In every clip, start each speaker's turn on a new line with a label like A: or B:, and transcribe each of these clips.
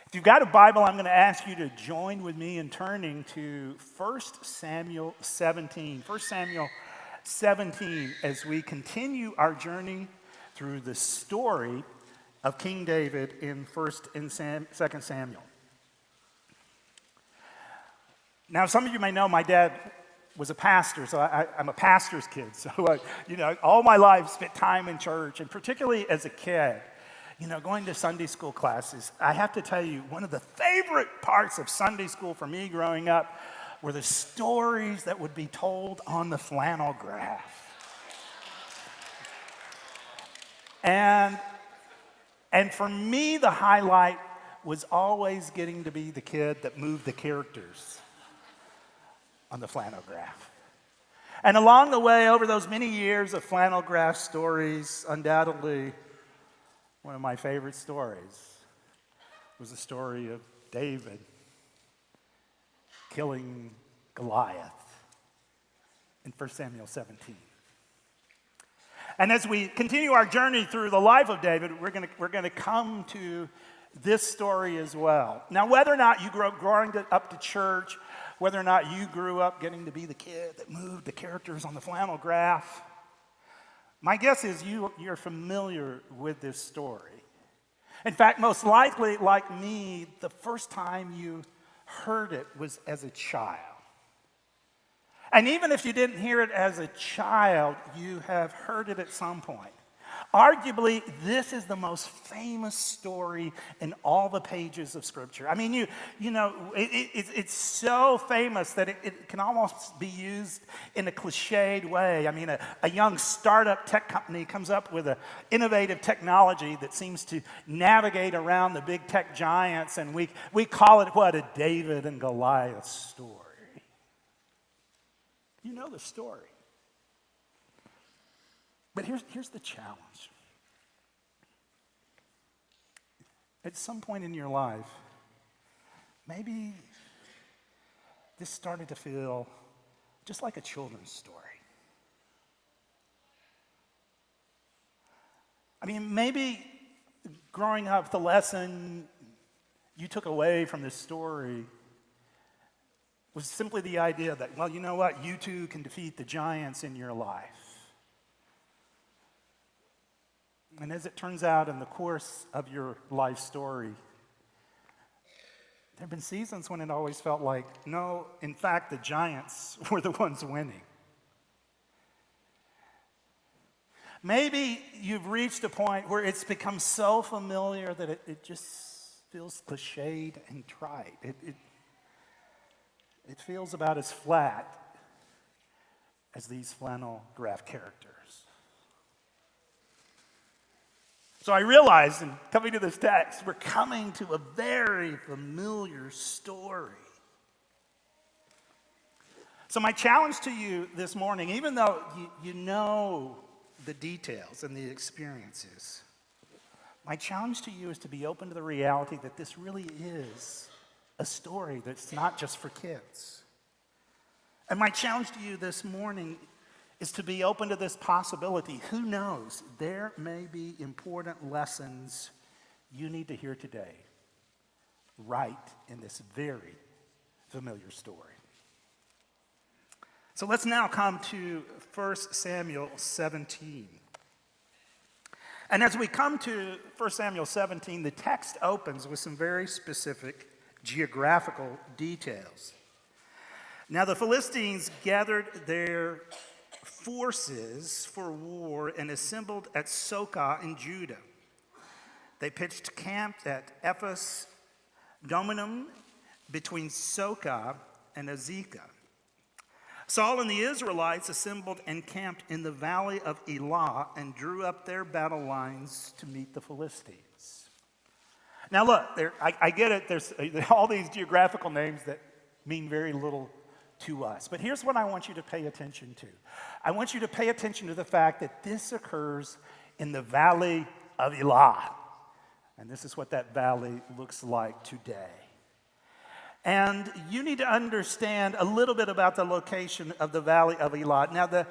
A: If you've got a Bible, I'm going to ask you to join with me in turning to 1 Samuel 17. 1 Samuel 17 as we continue our journey through the story of King David in 1st and 2nd Samuel. Now, some of you may know my dad was a pastor, so I'm a pastor's kid. So, all my life spent time in church, and particularly as a kid, going to Sunday school classes. I have to tell you, one of the favorite parts of Sunday school for me growing up were the stories that would be told on the flannel graph. And for me, the highlight was always getting to be the kid that moved the characters on the flannel graph. And along the way, over those many years of flannel graph stories, undoubtedly, one of my favorite stories was the story of David killing Goliath in 1 Samuel 17. And as we continue our journey through the life of David, we're going to come to this story as well. Now, whether or not you growing up to church, whether or not you grew up getting to be the kid that moved the characters on the flannel graph, my guess is you're familiar with this story. In fact, most likely, like me, the first time you heard it was as a child. And even if you didn't hear it as a child, you have heard it at some point. Arguably, this is the most famous story in all the pages of Scripture. I mean, it's so famous that it can almost be used in a cliched way. I mean, a young startup tech company comes up with an innovative technology that seems to navigate around the big tech giants, and we call it, what, a David and Goliath story. You know the story. But here's the challenge. At some point in your life, maybe this started to feel just like a children's story. I mean, maybe growing up, the lesson you took away from this story was simply the idea that, well, you know what? You too can defeat the giants in your life. And as it turns out, in the course of your life story, there have been seasons when it always felt like, no, in fact, the giants were the ones winning. Maybe you've reached a point where it's become so familiar that it just feels cliched and trite. It feels about as flat as these flannel graph characters. So I realized in coming to this text, we're coming to a very familiar story. So my challenge to you this morning, even though you know the details and the experiences, my challenge to you is to be open to the reality that this really is a story that's not just for kids. And my challenge to you this morning is to be open to this possibility. Who knows? There may be important lessons you need to hear today, right in this very familiar story. So let's now come to 1 Samuel 17. And as we come to 1 Samuel 17, the text opens with some very specific geographical details. Now, the Philistines gathered their forces for war and assembled at Socoh in Judah. They pitched camp at Ephes Dominum between Socoh and Azekah. Saul and the Israelites assembled and camped in the valley of Elah and drew up their battle lines to meet the Philistines. Now look, I get it, there's all these geographical names that mean very little to us. But here's what I want you to pay attention to. I want you to pay attention to the fact that this occurs in the valley of Elah. And this is what that valley looks like today. And you need to understand a little bit about the location of the valley of Elah. Now, the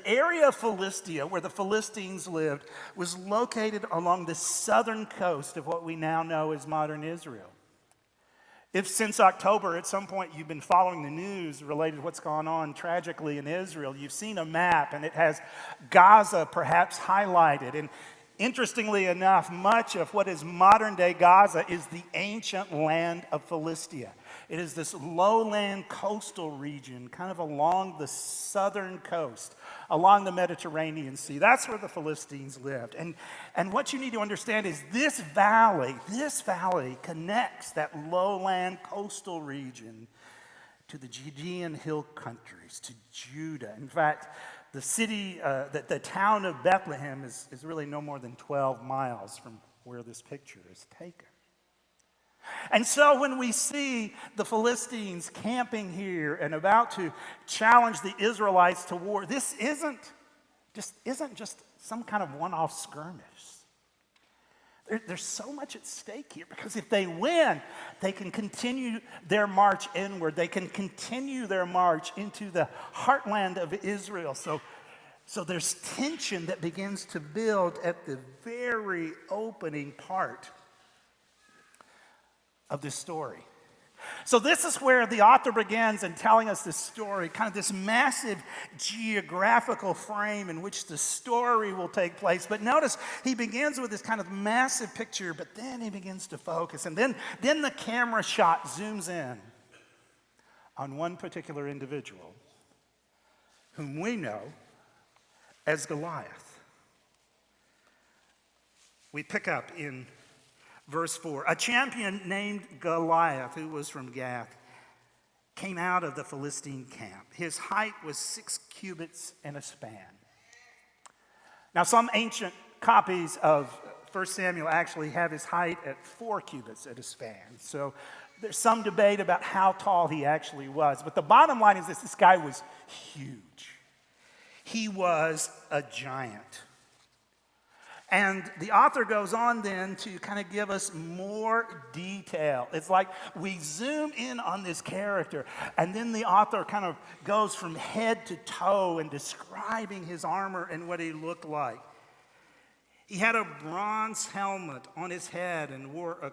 A: area of Philistia, where the Philistines lived, was located along the southern coast of what we now know as modern Israel. If since October at some point you've been following the news related to what's gone on tragically in Israel, you've seen a map and it has Gaza perhaps highlighted. And interestingly enough, much of what is modern day Gaza is the ancient land of Philistia. It is this lowland coastal region, kind of along the southern coast, along the Mediterranean Sea. That's where the Philistines lived. And what you need to understand is this valley connects that lowland coastal region to the Judean hill countries, to Judah. In fact, the city, the town of Bethlehem is really no more than 12 miles from where this picture is taken. And so when we see the Philistines camping here and about to challenge the Israelites to war, this isn't just some kind of one-off skirmish. There's so much at stake here, because if they win, they can continue their march inward. They can continue their march into the heartland of Israel. So there's tension that begins to build at the very opening part of this story. So this is where the author begins in telling us this story, kind of this massive geographical frame in which the story will take place. But notice he begins with this kind of massive picture, but then he begins to focus. And then the camera shot zooms in on one particular individual whom we know as Goliath. We pick up in Verse 4, a champion named Goliath, who was from Gath, came out of the Philistine camp. His height was 6 cubits and a span. Now, some ancient copies of 1 Samuel actually have his height at 4 cubits and a span. So there's some debate about how tall he actually was. But the bottom line is this guy was huge. He was a giant. And the author goes on then to kind of give us more detail. It's like we zoom in on this character, and then the author kind of goes from head to toe in describing his armor and what he looked like. He had a bronze helmet on his head and wore a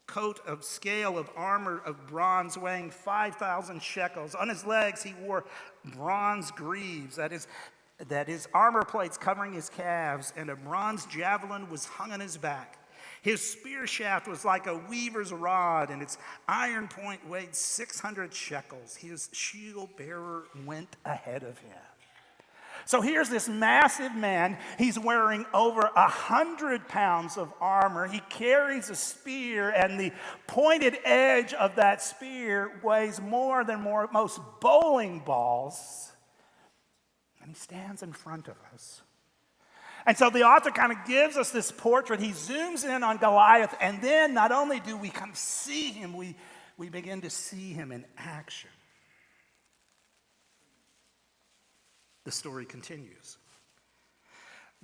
A: coat of scale of armor of bronze weighing 5,000 shekels. On his legs he wore bronze greaves, that his armor plates covering his calves, and a bronze javelin was hung on his back. His spear shaft was like a weaver's rod, and its iron point weighed 600 shekels. His shield bearer went ahead of him. So here's this massive man. He's wearing over 100 pounds of armor. He carries a spear, and the pointed edge of that spear weighs more than most bowling balls. And he stands in front of us. And so the author kind of gives us this portrait. He zooms in on Goliath, and then not only do we kind of see him, we begin to see him in action. The story continues.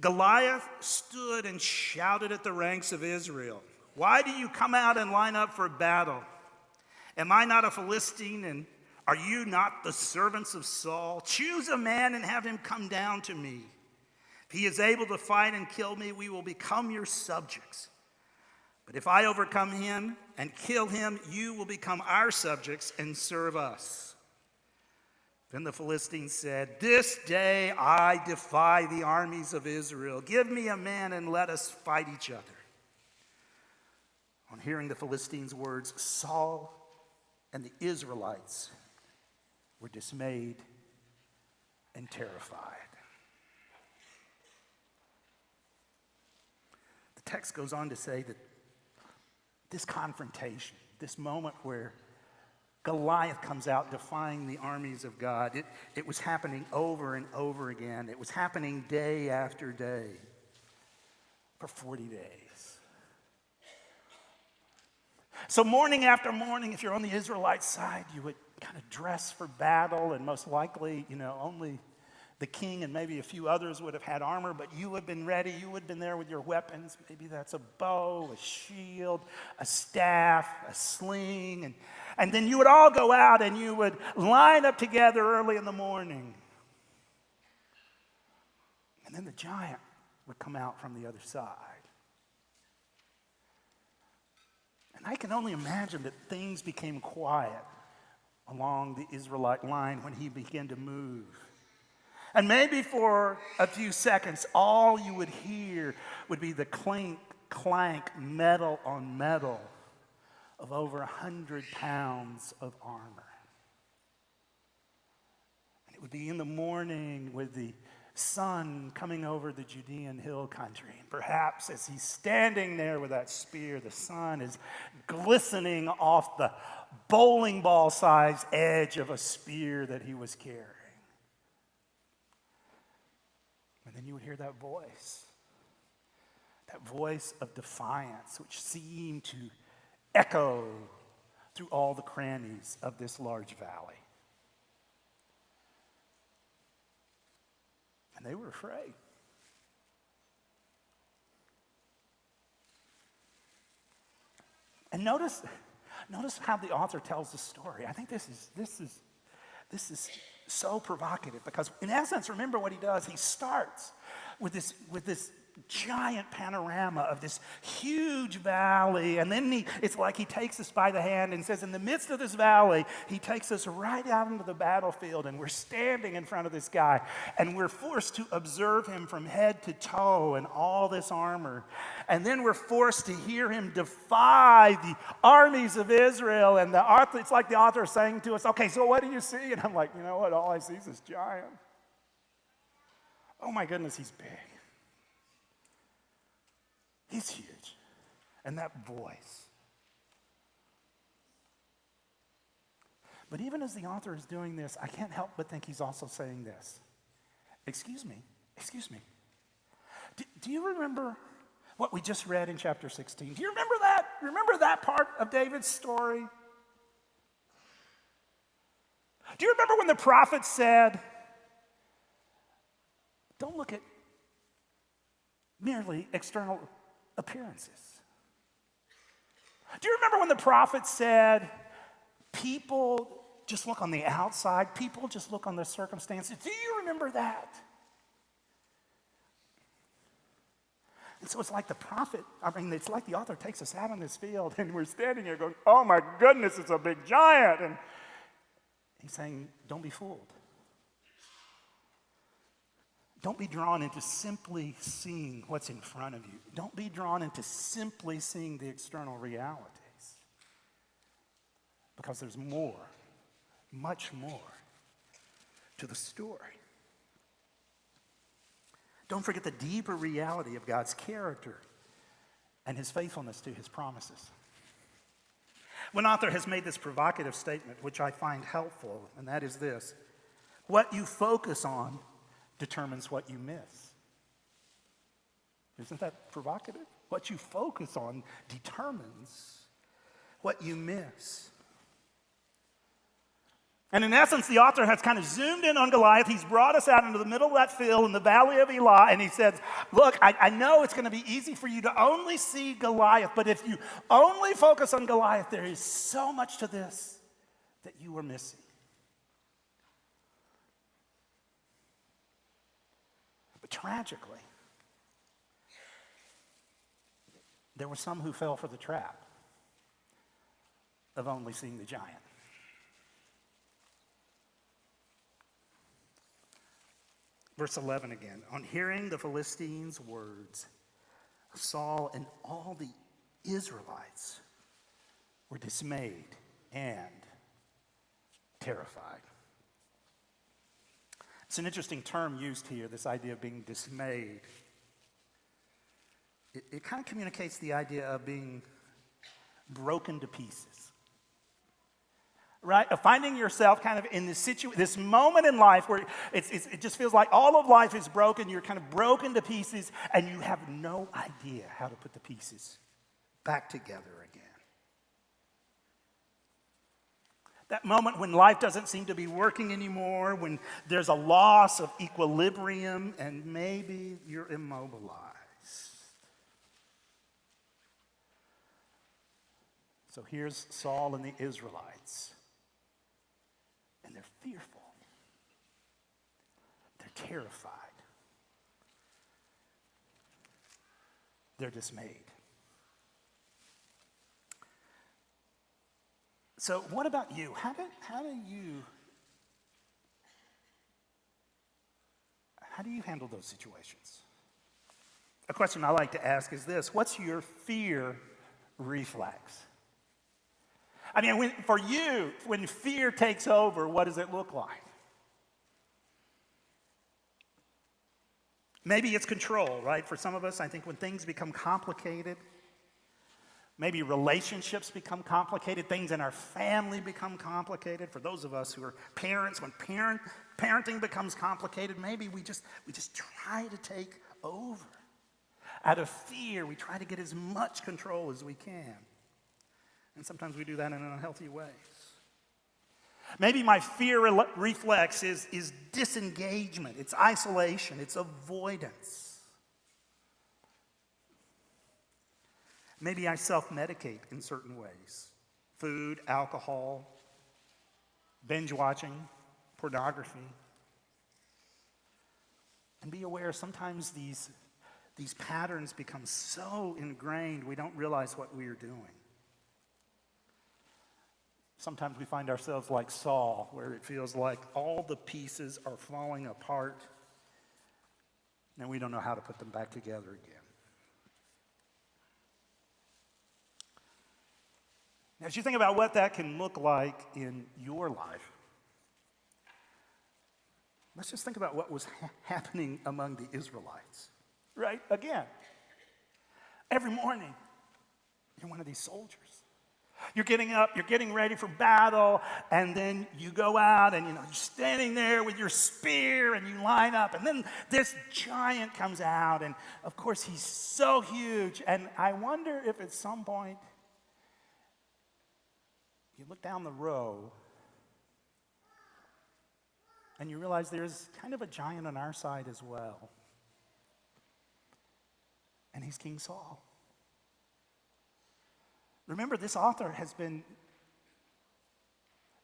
A: Goliath stood and shouted at the ranks of Israel, "Why do you come out and line up for battle? Am I not a Philistine, and are you not the servants of Saul? Choose a man and have him come down to me. If he is able to fight and kill me, we will become your subjects. But if I overcome him and kill him, you will become our subjects and serve us." Then the Philistines said, "This day I defy the armies of Israel. Give me a man and let us fight each other." On hearing the Philistines' words, Saul and the Israelites were dismayed and terrified. The text goes on to say that this confrontation, this moment where Goliath comes out defying the armies of God, it was happening over and over again. It was happening day after day for 40 days. So morning after morning, if you're on the Israelite side, you would kind of dress for battle, and most likely, only the king and maybe a few others would have had armor, but you would have been ready. You would have been there with your weapons. Maybe that's a bow, a shield, a staff, a sling, and then you would all go out and you would line up together early in the morning. And then the giant would come out from the other side. And I can only imagine that things became quiet along the Israelite line when he began to move. And maybe for a few seconds, all you would hear would be the clink, clank, metal on metal of over 100 pounds of armor. And it would be in the morning with the sun coming over the Judean hill country. And perhaps as he's standing there with that spear, the sun is glistening off the bowling ball size edge of a spear that he was carrying. And then you would hear that voice of defiance, which seemed to echo through all the crannies of this large valley. And they were afraid. And notice how the author tells the story. I think this is so provocative because, in essence, remember what he does. He starts with this giant panorama of this huge valley, and then it's like he takes us by the hand and says, in the midst of this valley, he takes us right out into the battlefield, and we're standing in front of this guy, and we're forced to observe him from head to toe in all this armor, and then we're forced to hear him defy the armies of Israel, and it's like the author is saying to us, okay, so what do you see? And I'm like, you know what, all I see is this giant. Oh my goodness, he's big. He's huge. And that voice. But even as the author is doing this, I can't help but think he's also saying this. Excuse me. Do you remember what we just read in chapter 16? Do you remember that? Remember that part of David's story? Do you remember when the prophet said, don't look at merely external appearances? Do you remember when the prophet said, people just look on the outside, people just look on the circumstances? Do you remember that? And so it's like it's like the author takes us out on this field and we're standing here going, oh my goodness, it's a big giant. And he's saying, don't be fooled. Don't be drawn into simply seeing what's in front of you. Don't be drawn into simply seeing the external realities. Because there's more, much more to the story. Don't forget the deeper reality of God's character and his faithfulness to his promises. One author has made this provocative statement, which I find helpful, and that is this: what you focus on determines what you miss. Isn't that provocative? What you focus on determines what you miss. And in essence, the author has kind of zoomed in on Goliath. He's brought us out into the middle of that field in the valley of Elah, and he says, look, I know it's going to be easy for you to only see Goliath, but if you only focus on Goliath, there is so much to this that you are missing. But tragically, there were some who fell for the trap of only seeing the giant. Verse 11 again. On hearing the Philistines' words, Saul and all the Israelites were dismayed and terrified. It's an interesting term used here, this idea of being dismayed. It kind of communicates the idea of being broken to pieces. Right? Of finding yourself kind of in this moment in life where it just feels like all of life is broken, you're kind of broken to pieces, and you have no idea how to put the pieces back together again. That moment when life doesn't seem to be working anymore, when there's a loss of equilibrium, and maybe you're immobilized. So here's Saul and the Israelites. And they're fearful. They're terrified. They're dismayed. So what about you? How do you handle those situations? A question I like to ask is this: what's your fear reflex? I mean, for you, when fear takes over, what does it look like? Maybe it's control, right? For some of us, I think when things become complicated, maybe relationships become complicated, things in our family become complicated. For those of us who are parents, when parenting becomes complicated, maybe we just try to take over. Out of fear, we try to get as much control as we can. And sometimes we do that in unhealthy ways. Maybe my fear reflex is disengagement, it's isolation, it's avoidance. Maybe I self-medicate in certain ways. Food, alcohol, binge watching, pornography. And be aware, sometimes these patterns become so ingrained we don't realize what we are doing. Sometimes we find ourselves like Saul, where it feels like all the pieces are falling apart and we don't know how to put them back together again. Now, as you think about what that can look like in your life, let's just think about what was happening among the Israelites, right? Again, every morning, you're one of these soldiers. You're getting up, you're getting ready for battle, and then you go out and you're standing there with your spear and you line up, and then this giant comes out, and of course he's so huge, and I wonder if at some point you look down the row and you realize there's kind of a giant on our side as well, and he's King Saul. Remember, this author has been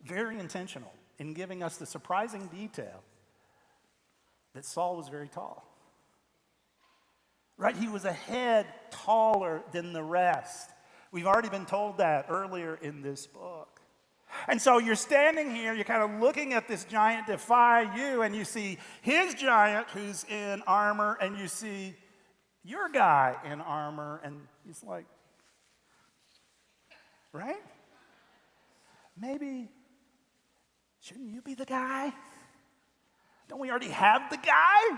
A: very intentional in giving us the surprising detail that Saul was very tall. Right? He was a head taller than the rest. We've already been told that earlier in this book. And so you're standing here, you're kind of looking at this giant defy you, and you see his giant who's in armor, and you see your guy in armor, and he's like, right? Maybe, shouldn't you be the guy? Don't we already have the guy?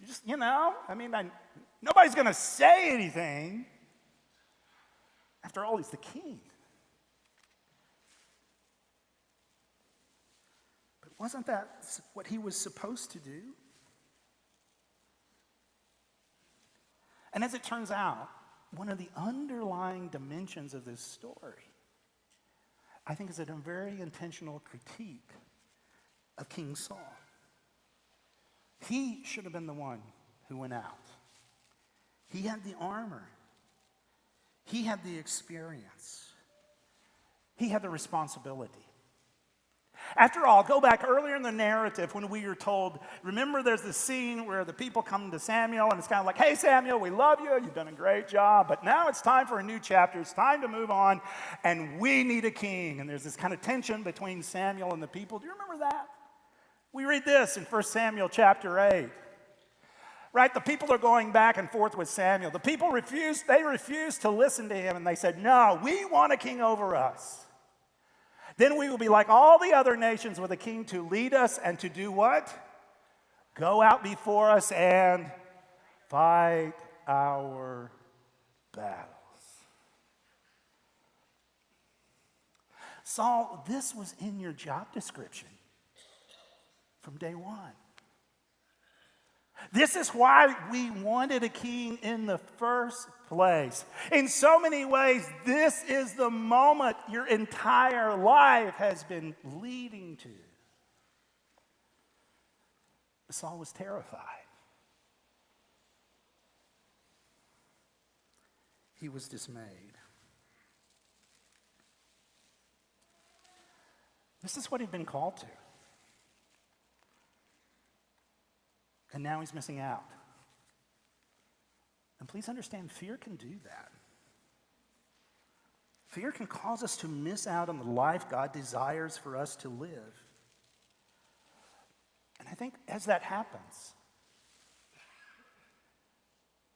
A: Just, nobody's going to say anything. After all, he's the king. But wasn't that what he was supposed to do? And as it turns out, one of the underlying dimensions of this story, I think, is a very intentional critique of King Saul. He should have been the one who went out. He had the armor. He had the experience. He had the responsibility. After all, go back earlier in the narrative when we are told, remember there's this scene where the people come to Samuel and it's kind of like, hey Samuel, we love you, you've done a great job, but now it's time for a new chapter, it's time to move on, and we need a king. And there's this kind of tension between Samuel and the people. Do you remember that? We read this in 1 Samuel chapter 8. Right, the people are going back and forth with Samuel. The people refused to listen to him, and they said, no, we want a king over us. Then we will be like all the other nations with a king to lead us and to do what? Go out before us and fight our battles. Saul, this was in your job description from day one. This is why we wanted a king in the first place. In so many ways, this is the moment your entire life has been leading to. Saul was terrified. He was dismayed. This is what he'd been called to. And now he's missing out. And please understand, fear can do that. Fear can cause us to miss out on the life God desires for us to live. And I think as that happens,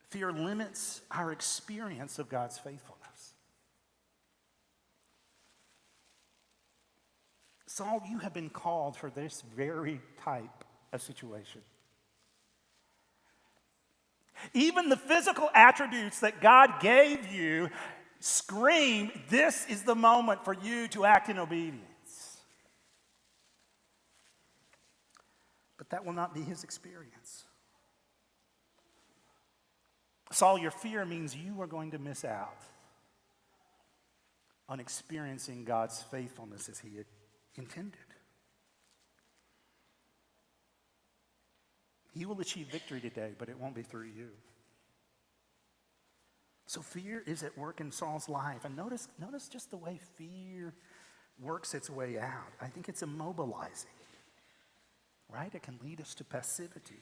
A: fear limits our experience of God's faithfulness. Saul, you have been called for this very type of situation. Even the physical attributes that God gave you scream, this is the moment for you to act in obedience. But that will not be his experience. Saul, your fear means you are going to miss out on experiencing God's faithfulness as he had intended. He will achieve victory today, but it won't be through you. So fear is at work in Saul's life. And notice just the way fear works its way out. I think it's immobilizing, right? It can lead us to passivity.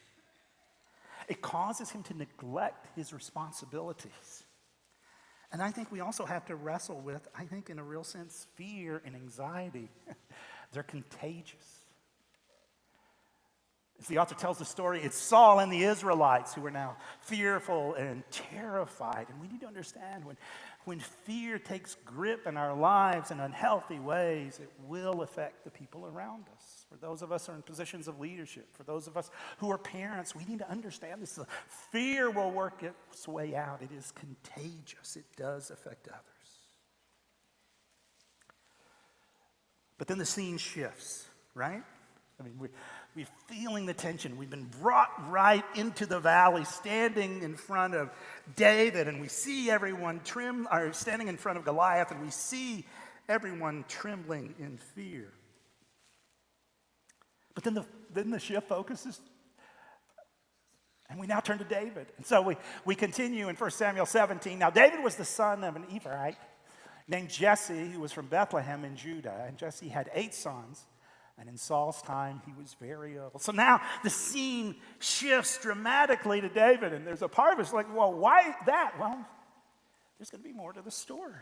A: It causes him to neglect his responsibilities. And I think we also have to wrestle with, I think in a real sense, fear and anxiety. They're contagious. As the author tells the story, it's Saul and the Israelites who are now fearful and terrified. And we need to understand when fear takes grip in our lives in unhealthy ways, it will affect the people around us. For those of us who are in positions of leadership, for those of us who are parents, we need to understand this. Fear will work its way out. It is contagious. It does affect others. But then the scene shifts, right? I mean, we're feeling the tension. We've been brought right into the valley, standing in front of David, and we see everyone standing in front of Goliath, and we see everyone trembling in fear. But then the shift focuses, and we now turn to David. And so we continue in 1 Samuel 17. Now, David was the son of an Ephraite named Jesse, who was from Bethlehem in Judah, and Jesse had 8 sons. And in Saul's time, he was very old. So now the scene shifts dramatically to David. And there's a part of us like, well, why that? Well, there's going to be more to the story.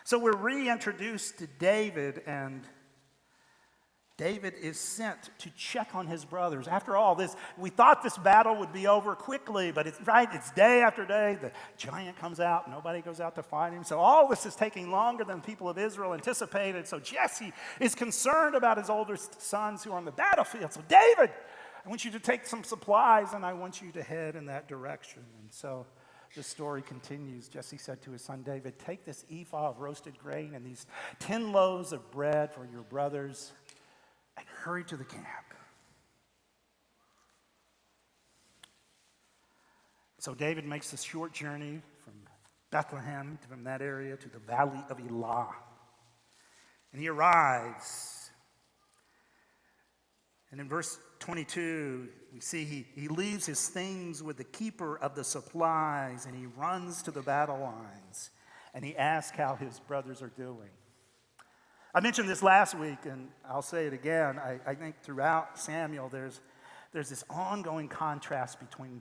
A: So we're reintroduced to David, and David is sent to check on his brothers. After all this, we thought this battle would be over quickly, but it's day after day. The giant comes out. Nobody goes out to fight him. So all this is taking longer than the people of Israel anticipated. So Jesse is concerned about his older sons who are on the battlefield. So David, I want you to take some supplies, and I want you to head in that direction. And so the story continues. Jesse said to his son David, take this ephah of roasted grain and these 10 loaves of bread for your brothers, and hurry to the camp. So David makes this short journey from Bethlehem, from that area, to the valley of Elah. And he arrives. And in verse 22, we see he leaves his things with the keeper of the supplies, and he runs to the battle lines. And he asks how his brothers are doing. I mentioned this last week, and I'll say it again. I think throughout Samuel, there's this ongoing contrast between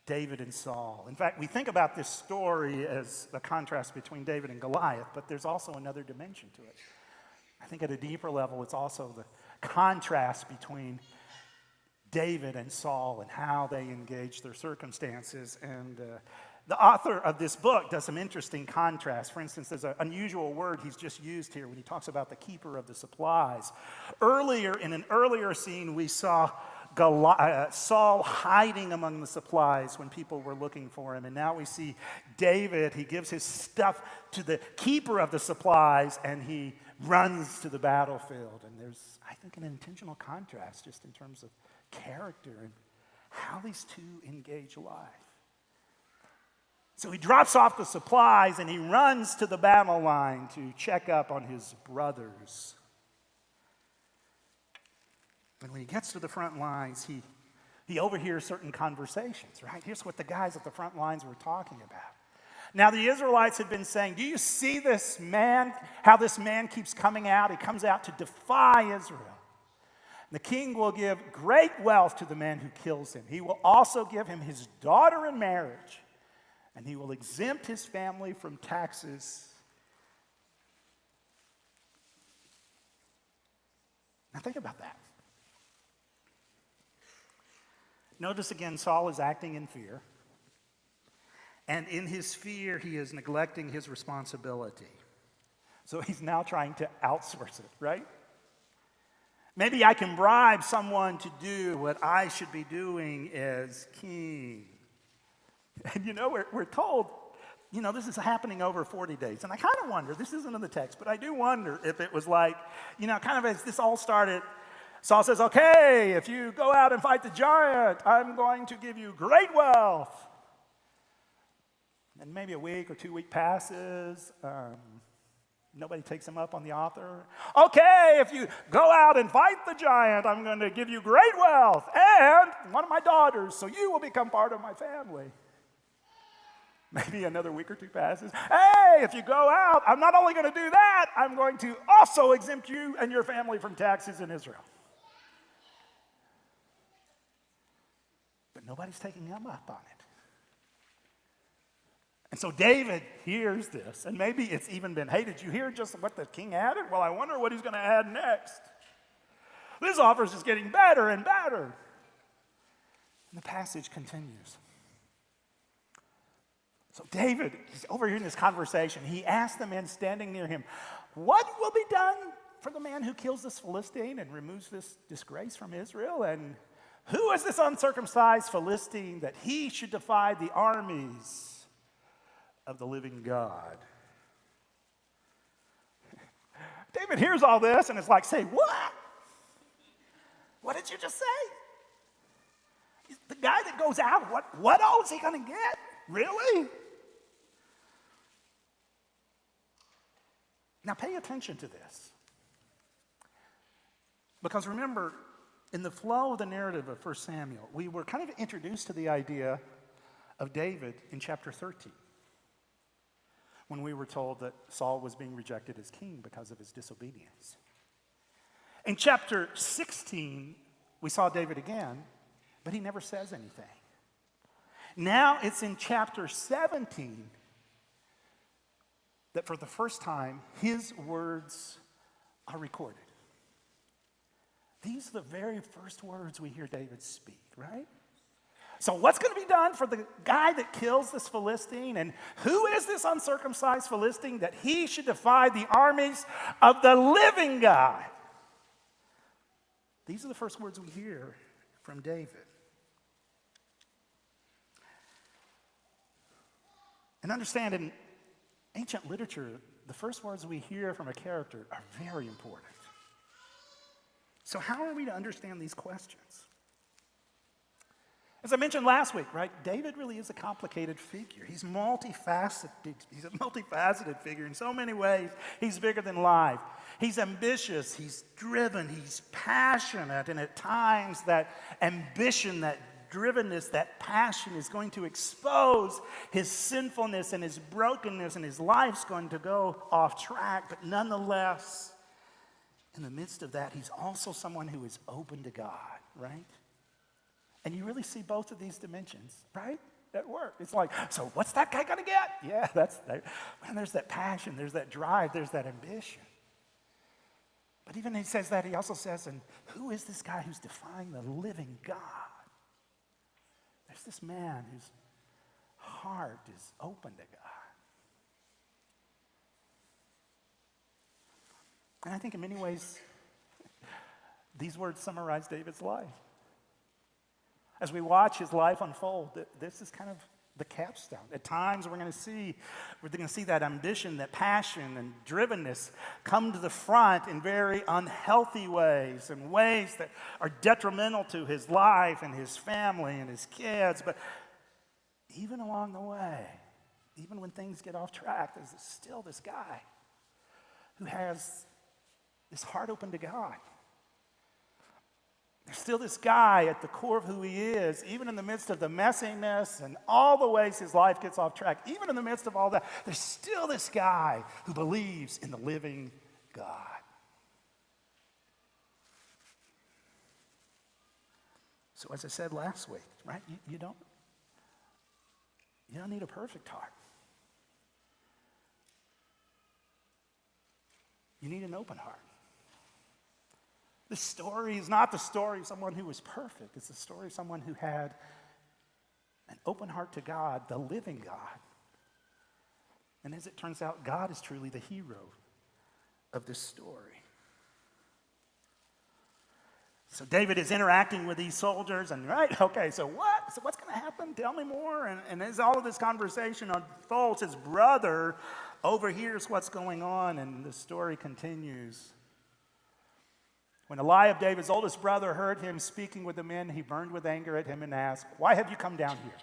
A: David and Saul. In fact, we think about this story as a contrast between David and Goliath, but there's also another dimension to it. I think at a deeper level, it's also the contrast between David and Saul and how they engage their circumstances. And the author of this book does some interesting contrast. For instance, there's an unusual word he's just used here when he talks about the keeper of the supplies. In an earlier scene, we saw Saul hiding among the supplies when people were looking for him. And now we see David, he gives his stuff to the keeper of the supplies, and he runs to the battlefield. And there's, I think, an intentional contrast just in terms of character and how these two engage life. So he drops off the supplies and he runs to the battle line to check up on his brothers. And when he gets to the front lines, he overhears certain conversations, right? Here's what the guys at the front lines were talking about. Now the Israelites had been saying, do you see this man, how this man keeps coming out? He comes out to defy Israel. The king will give great wealth to the man who kills him. He will also give him his daughter in marriage. And he will exempt his family from taxes think about that. Notice again, Saul is acting in fear. And in his fear, he is neglecting his responsibility. So he's now trying to outsource it, right? Maybe I can bribe someone to do what I should be doing as king. And we're told, this is happening over 40 days. And I kind of wonder, this isn't in the text, but I do wonder if it was like, kind of as this all started, Saul says, okay, if you go out and fight the giant, I'm going to give you great wealth. And maybe a week or 2 week passes. Nobody takes him up on the offer. Okay, if you go out and fight the giant, I'm going to give you great wealth and one of my daughters, so you will become part of my family. Maybe another week or 2 passes. Hey, if you go out, I'm not only going to do that, I'm going to also exempt you and your family from taxes in Israel. But nobody's taking him up on it. And so David hears this, and maybe it's even been, hey, did you hear just what the king added? Well, I wonder what he's going to add next. This offer is just getting better and better. And the passage continues. So David, he's overhearing this conversation. He asks the men standing near him, what will be done for the man who kills this Philistine and removes this disgrace from Israel? And who is this uncircumcised Philistine that he should defy the armies of the living God? David hears all this and is like, say, what? What did you just say? The guy that goes out, what all is he going to get? Really? Now pay attention to this. Because remember, in the flow of the narrative of 1 Samuel, we were kind of introduced to the idea of David in chapter 13. When we were told that Saul was being rejected as king because of his disobedience. In chapter 16, we saw David again, but he never says anything. Now it's in chapter 17 that for the first time, his words are recorded. These are the very first words we hear David speak, right? So what's going to be done for the guy that kills this Philistine? And who is this uncircumcised Philistine that he should defy the armies of the living God? These are the first words we hear from David. And understand, in ancient literature, the first words we hear from a character are very important. So how are we to understand these questions? As I mentioned last week, right, David really is a complicated figure. He's multifaceted. He's a multifaceted figure in so many ways. He's bigger than life. He's ambitious. He's driven. He's passionate. And at times that ambition, that drivenness, that passion is going to expose his sinfulness and his brokenness, and his life's going to go off track. But nonetheless, in the midst of that, he's also someone who is open to God, right? And you really see both of these dimensions, right, at work. It's like, so what's that guy going to get? Yeah, man, there's that passion, there's that drive, there's that ambition. But even he says that, he also says, and who is this guy who's defying the living God? There's this man whose heart is open to God. And I think in many ways, these words summarize David's life. As we watch his life unfold, this is kind of the capstone. At times we're going to see that ambition, that passion and drivenness come to the front in very unhealthy ways, and ways that are detrimental to his life and his family and his kids. But even along the way, even when things get off track, there's still this guy who has his heart open to God. There's still this guy at the core of who he is, even in the midst of the messiness and all the ways his life gets off track. Even in the midst of all that, there's still this guy who believes in the living God. So as I said last week, right, you don't need a perfect heart. You need an open heart. This story is not the story of someone who was perfect. It's the story of someone who had an open heart to God, the living God. And as it turns out, God is truly the hero of this story. So David is interacting with these soldiers, and right, okay, so what? So what's going to happen? Tell me more. And as all of this conversation unfolds, his brother overhears what's going on, and the story continues. When Eliab, David's oldest brother, heard him speaking with the men, he burned with anger at him and asked, "Why have you come down here?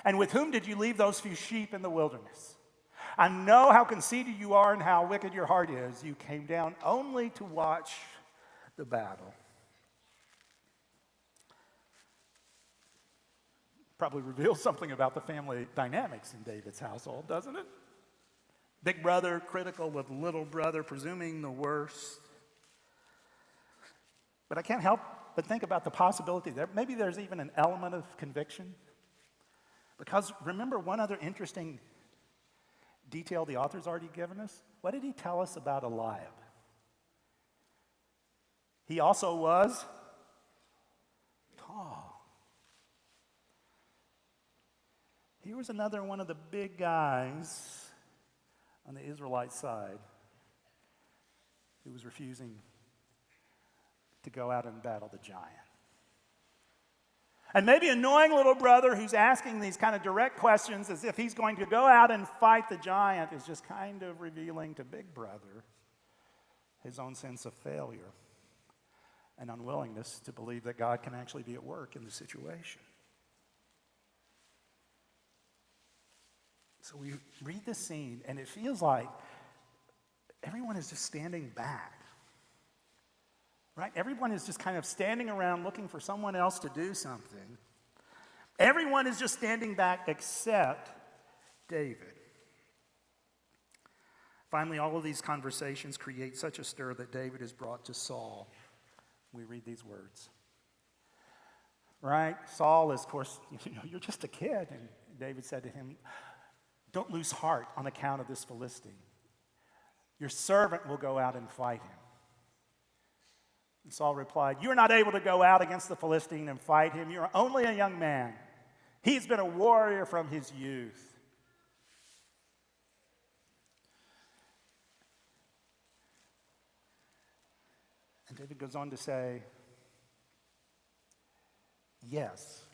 A: And with whom did you leave those few sheep in the wilderness? I know how conceited you are and how wicked your heart is. You came down only to watch the battle." Probably reveals something about the family dynamics in David's household, doesn't it? Big brother critical of little brother, presuming the worst. But I can't help but think about the possibility that maybe there's even an element of conviction. Because remember one other interesting detail the author's already given us? What did he tell us about Eliab? He also was tall. He was another one of the big guys on the Israelite side who was refusing to go out and battle the giant. And maybe annoying little brother who's asking these kind of direct questions as if he's going to go out and fight the giant is just kind of revealing to big brother his own sense of failure and unwillingness to believe that God can actually be at work in the situation. So we read this scene, and it feels like everyone is just standing back, right? Everyone is just kind of standing around looking for someone else to do something. Everyone is just standing back except David. Finally, all of these conversations create such a stir that David is brought to Saul. We read these words, right? Saul is, of course, you're just a kid. And David said to him, "Don't lose heart on account of this Philistine. Your servant will go out and fight him." And Saul replied, "You are not able to go out against the Philistine and fight him. You are only a young man. He's been a warrior from his youth." And David goes on to say, "Yes,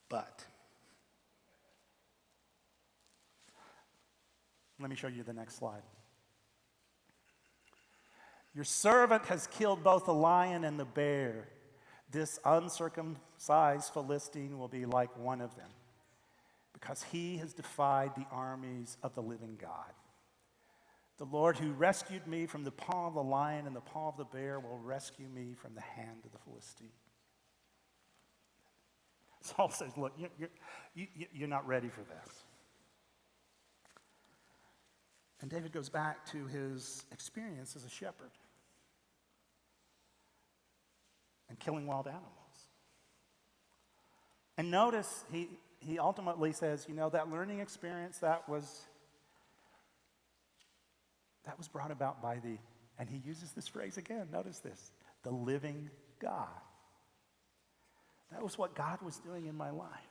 A: but." Let me show you the next slide. "Your servant has killed both the lion and the bear. This uncircumcised Philistine will be like one of them, because he has defied the armies of the living God. The Lord who rescued me from the paw of the lion and the paw of the bear will rescue me from the hand of the Philistine." Saul says, look, you're not ready for this. And David goes back to his experience as a shepherd and killing wild animals. And notice he ultimately says, that learning experience that was brought about by and he uses this phrase again, notice this, the living God. That was what God was doing in my life.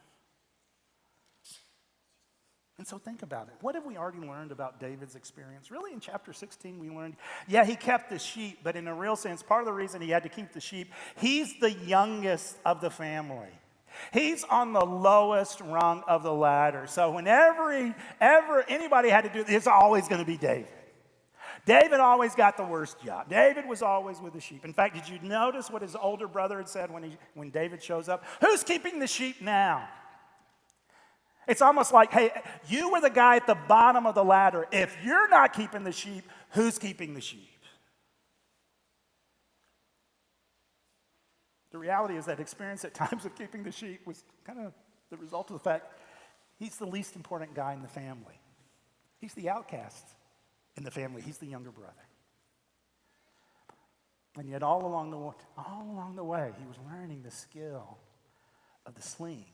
A: And so think about it. What have we already learned about David's experience? Really, in chapter 16, we learned, he kept the sheep, but in a real sense, part of the reason he had to keep the sheep, he's the youngest of the family. He's on the lowest rung of the ladder. So whenever anybody had to do this, it's always going to be David. David always got the worst job. David was always with the sheep. In fact, did you notice what his older brother had said when David shows up? "Who's keeping the sheep now?" It's almost like, hey, you were the guy at the bottom of the ladder. If you're not keeping the sheep, who's keeping the sheep? The reality is that experience at times of keeping the sheep was kind of the result of the fact he's the least important guy in the family. He's the outcast in the family. He's the younger brother. And yet all along the way, he was learning the skill of the sling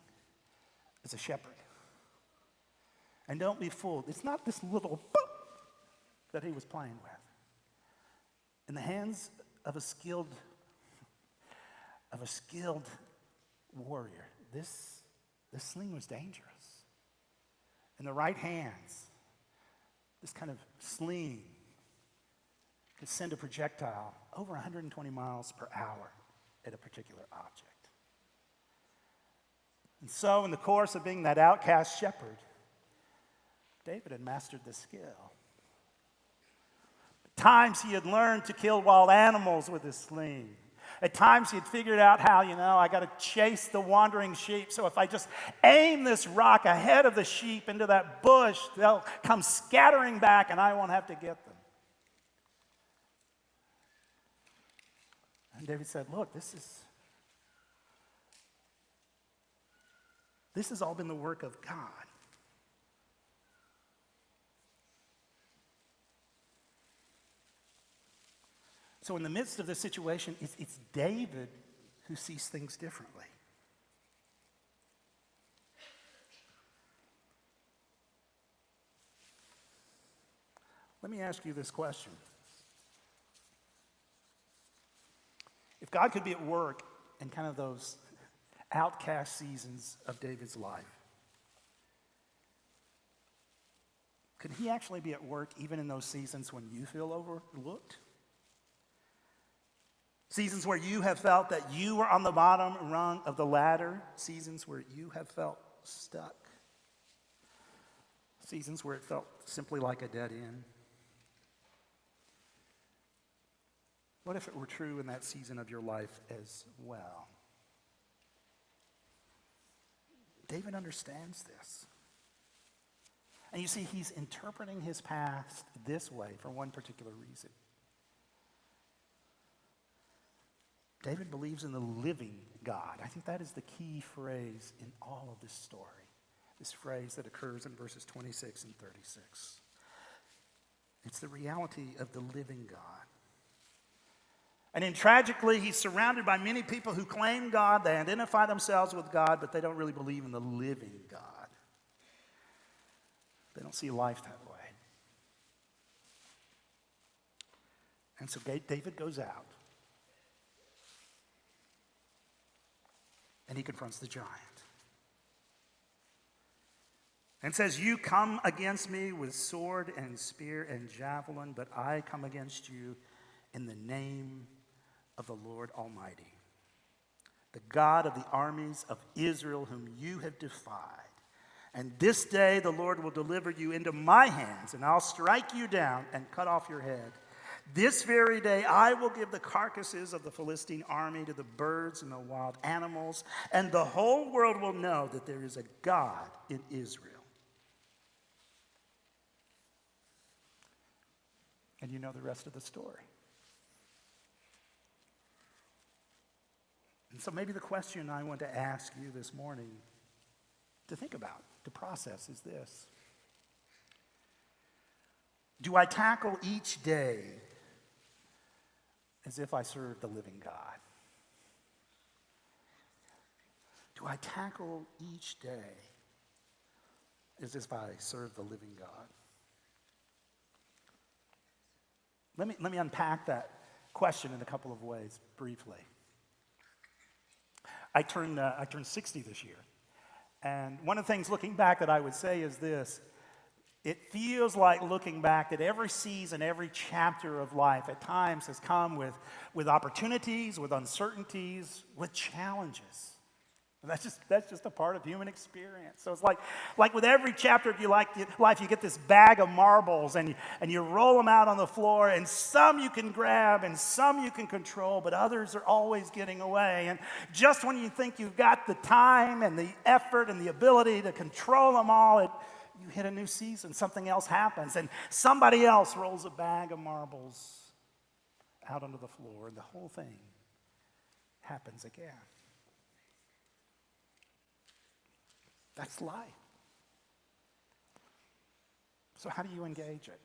A: as a shepherd. And don't be fooled. It's not this little boop that he was playing with. In the hands of a skilled warrior. This sling was dangerous. In the right hands, this kind of sling could send a projectile over 120 miles per hour at a particular object. And so, in the course of being that outcast shepherd, David had mastered the skill. At times, he had learned to kill wild animals with his sling. At times, he had figured out how, I got to chase the wandering sheep. So if I just aim this rock ahead of the sheep into that bush, they'll come scattering back and I won't have to get them. And David said, look, this has all been the work of God. So in the midst of this situation, it's David who sees things differently. Let me ask you this question. If God could be at work in kind of those outcast seasons of David's life, could he actually be at work even in those seasons when you feel overlooked? Seasons where you have felt that you were on the bottom rung of the ladder. Seasons where you have felt stuck. Seasons where it felt simply like a dead end. What if it were true in that season of your life as well? David understands this. And you see, he's interpreting his past this way for one particular reason. David believes in the living God. I think that is the key phrase in all of this story. This phrase that occurs in verses 26 and 36. It's the reality of the living God. And tragically, he's surrounded by many people who claim God, they identify themselves with God, but they don't really believe in the living God. They don't see life that way. And so David goes out. And he confronts the giant. And says, you come against me with sword and spear and javelin, but I come against you in the name of the Lord Almighty, the God of the armies of Israel, whom you have defied. And this day the Lord will deliver you into my hands, and I'll strike you down and cut off your head. This very day I will give the carcasses of the Philistine army to the birds and the wild animals, and the whole world will know that there is a God in Israel. And you know the rest of the story. And so maybe the question I want to ask you this morning to think about, to process, is this. Do I tackle each day as if I serve the living God? Do I tackle each day as if I serve the living God? Let me unpack that question in a couple of ways briefly. I turned 60 this year. And one of the things looking back that I would say is this. It feels like looking back that every season, every chapter of life at times has come with opportunities, with uncertainties, with challenges. And that's just a part of human experience. So it's like with every chapter of your life, you get this bag of marbles and you roll them out on the floor, and some you can grab and some you can control, but others are always getting away. And just when you think you've got the time and the effort and the ability to control them all, you hit a new season, something else happens, and somebody else rolls a bag of marbles out onto the floor, and the whole thing happens again. That's life. So how do you engage it?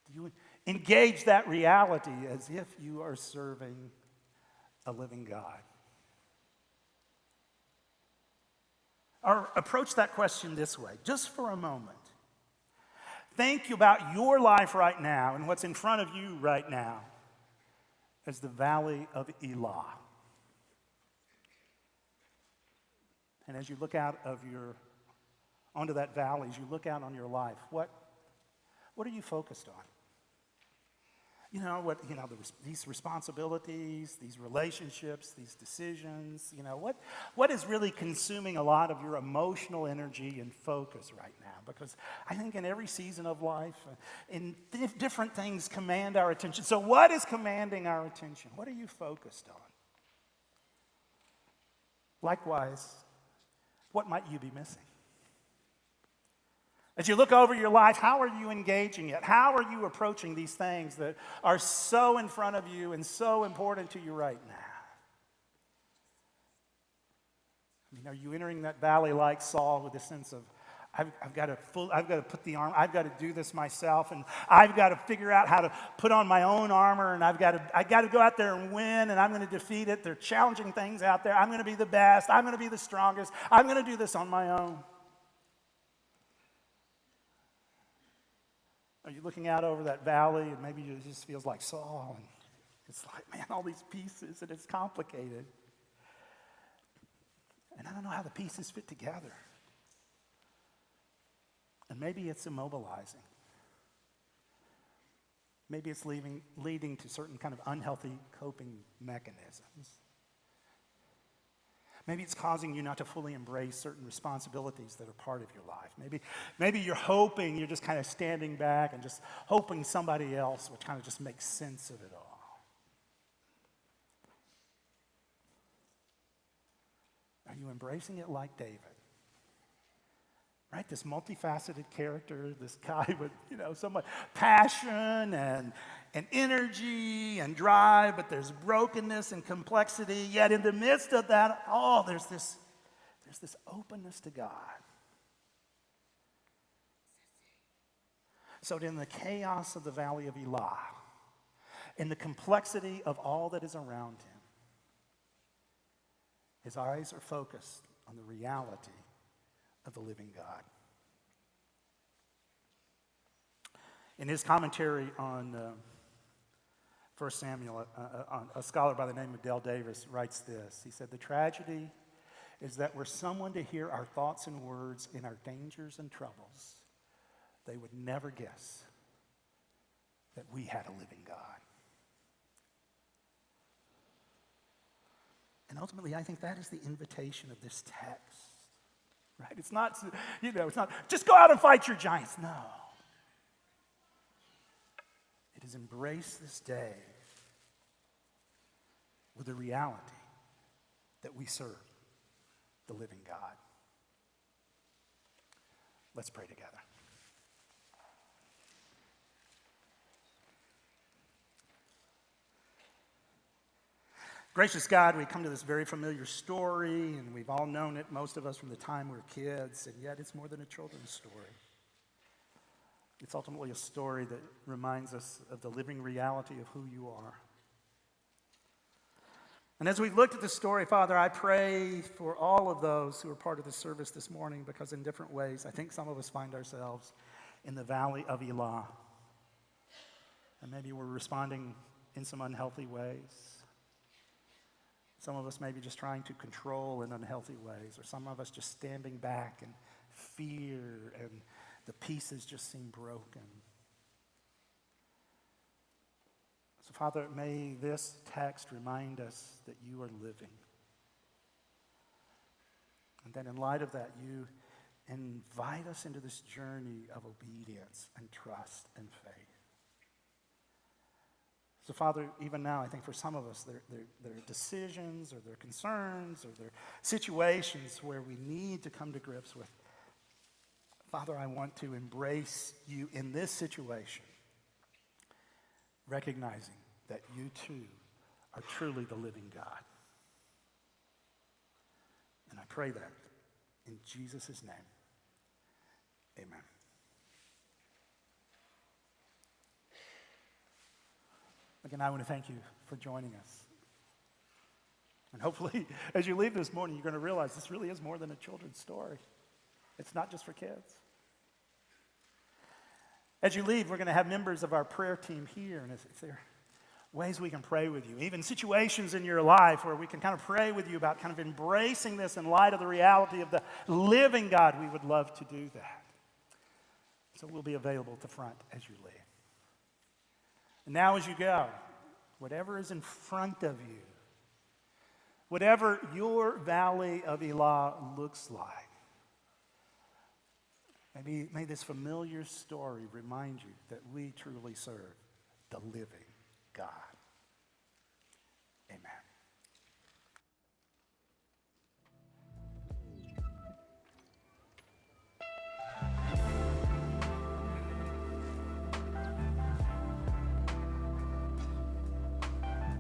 A: Do you engage that reality as if you are serving a living God? Or approach that question this way, just for a moment. think about your life right now and what's in front of you right now as the valley of Elah. And as you look out onto that valley, as you look out on your life, what are you focused on? These responsibilities, these relationships, these decisions, what is really consuming a lot of your emotional energy and focus right now? Because I think in every season of life, different things command our attention. So what is commanding our attention? What are you focused on? Likewise, what might you be missing? As you look over your life, how are you engaging it? How are you approaching these things that are so in front of you and so important to you right now? Are you entering that valley like Saul with a sense of, I've got to put the armor, I've got to do this myself, and I've got to figure out how to put on my own armor, and I've got to go out there and win, and I'm going to defeat it. There are challenging things out there. I'm going to be the best. I'm going to be the strongest. I'm going to do this on my own. Are you looking out over that valley and maybe it just feels like Saul and it's like, man, all these pieces and it's complicated. And I don't know how the pieces fit together. And maybe it's immobilizing. Maybe it's leading to certain kind of unhealthy coping mechanisms. Maybe it's causing you not to fully embrace certain responsibilities that are part of your life. Maybe you're just kind of standing back and just hoping somebody else would kind of just make sense of it all. Are you embracing it like David? Right, this multifaceted character, this guy with, so much passion and energy and drive, but there's brokenness and complexity. Yet in the midst of that, there's this openness to God. So in the chaos of the valley of Elah, in the complexity of all that is around him, his eyes are focused on the reality of the living God. In his commentary on 1 Samuel, a scholar by the name of Dale Davis writes this. He said, "The tragedy is that were someone to hear our thoughts and words in our dangers and troubles, they would never guess that we had a living God." And ultimately, I think that is the invitation of this text. Right? It's not just go out and fight your giants. No. It is embrace this day with the reality that we serve the living God. Let's pray together. Gracious God, we come to this very familiar story, and we've all known it, most of us, from the time we were kids, and yet it's more than a children's story. It's ultimately a story that reminds us of the living reality of who you are. And as we looked at the story, Father, I pray for all of those who are part of the service this morning, because in different ways, I think some of us find ourselves in the valley of Elah. And maybe we're responding in some unhealthy ways. Some of us may be just trying to control in unhealthy ways, or some of us just standing back in fear and the pieces just seem broken. So, Father, may this text remind us that you are living. And that in light of that, you invite us into this journey of obedience and trust and faith. So, Father, even now, I think for some of us, there are decisions or there are concerns or there are situations where we need to come to grips with, Father, I want to embrace you in this situation, recognizing that you too are truly the living God. And I pray that in Jesus' name. Amen. Again, I want to thank you for joining us. And hopefully, as you leave this morning, you're going to realize this really is more than a children's story. It's not just for kids. As you leave, we're going to have members of our prayer team here, and if there are ways we can pray with you, even situations in your life where we can kind of pray with you about kind of embracing this in light of the reality of the living God, we would love to do that. So we'll be available at the front as you leave. And now as you go, whatever is in front of you, whatever your valley of Elah looks like, may this familiar story remind you that we truly serve the living God.